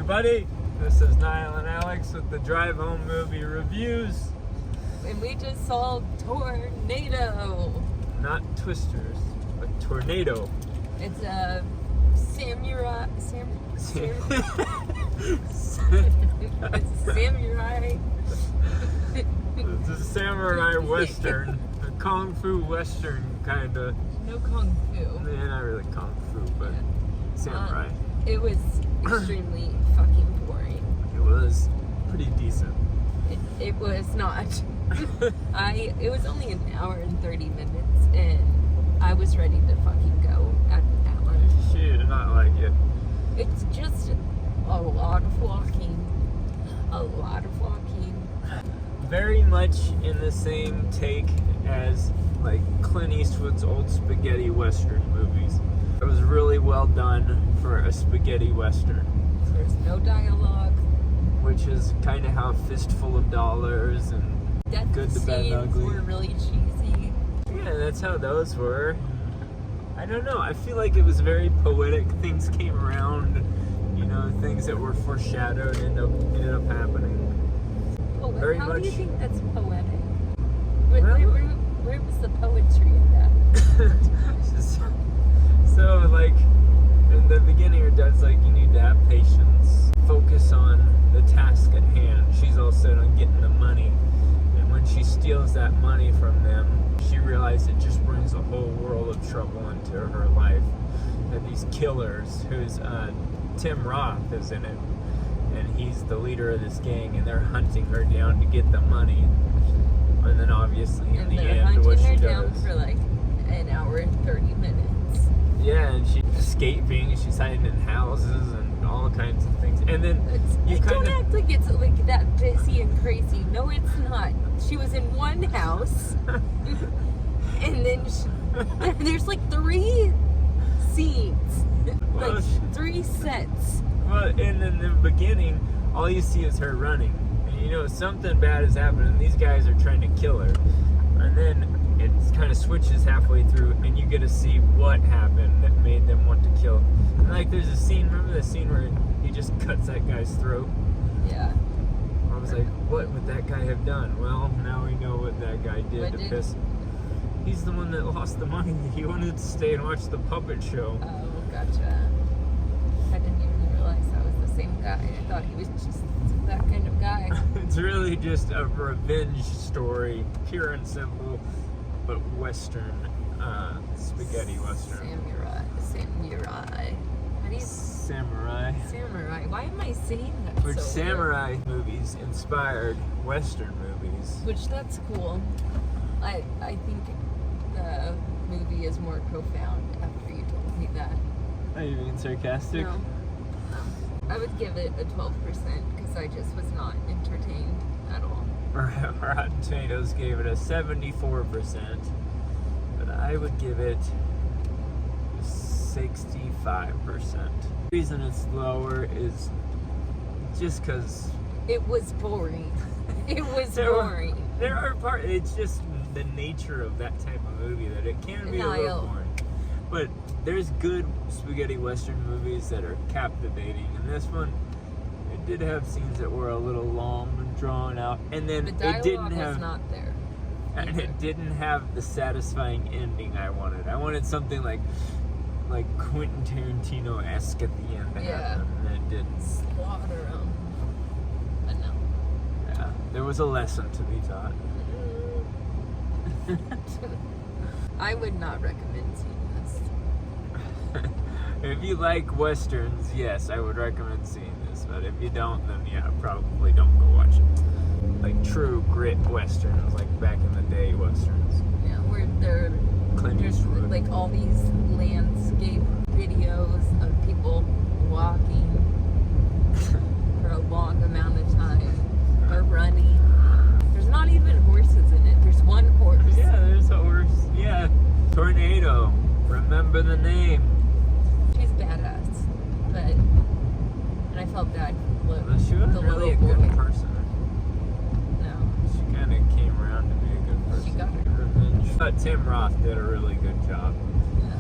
everybody. This is Niall and Alex with the Drive Home Movie Reviews. And we just saw Tornado. Not Twisters, but Tornado. It's a samurai. It's samurai. It's a samurai western, a kung fu western kind of. No kung fu. Yeah, not really kung fu, but samurai. It was extremely fucking boring. It was pretty decent. It was not. It was only an hour and 30 minutes, and I was ready to fucking go at that one. She did not like it. It's just a lot of walking. Very much in the same take as like Clint Eastwood's old spaghetti western movies. It was really well done for a spaghetti western. There's no dialogue. Which is kind of how Fistful of Dollars and Death Good, the Bad, and scenes Ugly were really cheesy. Yeah, that's how those were. I don't know. I feel like it was very poetic. Things came around, things that were foreshadowed ended up happening. Very How much. do you think that's poetic? Where was the poetry in that? So, like, in the beginning, her dad's like, you need to have patience. Focus on the task at hand. She's all set on getting the money. And when she steals that money from them, she realizes it just brings a whole world of trouble into her life. And these killers, who's Tim Roth is in it. And he's the leader of this gang, and they're hunting her down to get the money. And then obviously in the end, what she does. They're hunting her down for like an hour and 30 minutes. Yeah, and she's escaping, and she's hiding in houses and all kinds of things. And then don't act like it's like that busy and crazy. No, it's not. She was in one house, and then there's like 3 scenes, like 3 sets. Well, and in the beginning, all you see is her running. And something bad has happened, and these guys are trying to kill her. And then it kind of switches halfway through, and you get to see what happened that made them want to kill. And like, there's a scene, remember the scene where he just cuts that guy's throat? Yeah. I was like, what would that guy have done? Well, now we know what that guy did to piss. He's the one that lost the money. He wanted to stay and watch the puppet show. Oh, gotcha. I didn't even realize that was the same guy. I thought he was just that kind of guy. It's really just a revenge story, pure and simple, but western, spaghetti western. Samurai. How do you... Samurai. Samurai. Why am I saying that? Which so samurai weird? movies inspired western movies. Which that's cool. I think the movie is more profound after you told me that. Are you being sarcastic? No. I would give it a 12% because I just was not entertained at all. Rotten Tomatoes gave it a 74%, but I would give it 65%. The reason it's lower is just because it was boring. It was boring. There are parts. It's just the nature of that type of movie that it can be a little boring. But there's good spaghetti western movies that are captivating, and this one, it did have scenes that were a little long and drawn out, and then the dialogue it didn't have was not there. And it didn't have the satisfying ending I wanted. I wanted something like Quentin Tarantino-esque at the end to happen, and it didn't. Slaughter them. But no. Yeah, there was a lesson to be taught. I would not recommend seeing this. If you like westerns, yes, I would recommend seeing this. But if you don't, then yeah, probably don't go watch it. Like true grit westerns, like back in the day westerns. Yeah, where there's like all these landscape videos of people walking for a long amount of time or running. There's not even horses in it. There's one horse. Yeah, there's a horse. Yeah. Tornado. Remember the name. She's badass. And I felt bad. She wasn't really a good person. No. She kind of came around to be a good person. She got her revenge. But Tim Roth did a really good job. Yeah.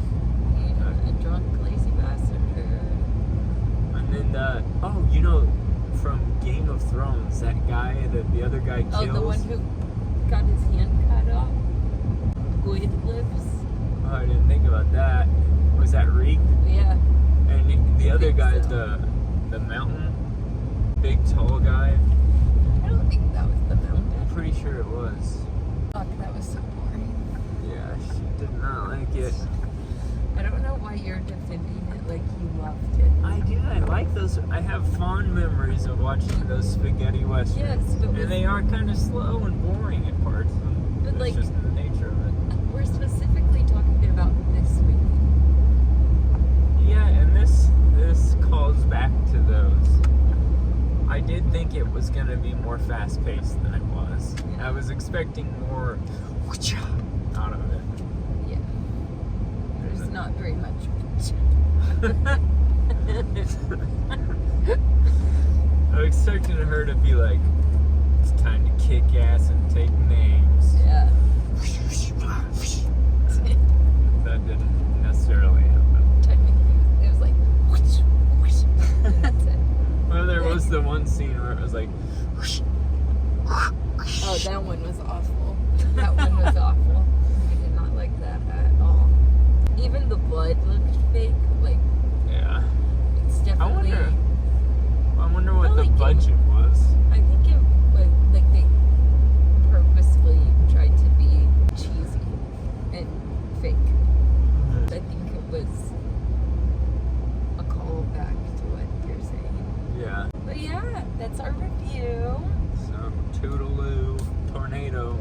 A drunk, lazy bastard. And oh, you know, from Game of Thrones, that guy that the other guy kills. Oh, the one who got his hand cut off. Good lips. Oh, I didn't think about that. Was that Reek? Yeah. And the I other think guy, so. the mountain, big tall guy. I don't think that was the mountain. I'm pretty sure it was. Fuck, that was so boring. Yeah, she did not like it. I don't know why you're defending it like you loved it. I do. I like those. I have fond memories of watching those spaghetti westerns. Yes, but and they are kind of slow and boring at parts. But, That's like, just the nature of it. we're specifically talking about this movie. Yeah, and this calls back to those. I did think it was going to be more fast-paced than it was. Yeah. I was expecting more out of it. Yeah. There's not very much. I'm expecting her to be like, it's time to kick ass and take names. Yeah. That didn't necessarily happen. Technically, it was like, whoosh, whoosh, and that's it. Well, there was the one scene where it was like, Oh, that one was awful. That one was awful. I did not like that at all. Even the blood looked fake. Like, yeah. it's definitely. I wonder what Well, the like, budget was. I think it was like they purposefully tried to be cheesy and fake. I think it was a callback to what you're saying. Yeah. But yeah, that's our review. So, toodaloo, tornado.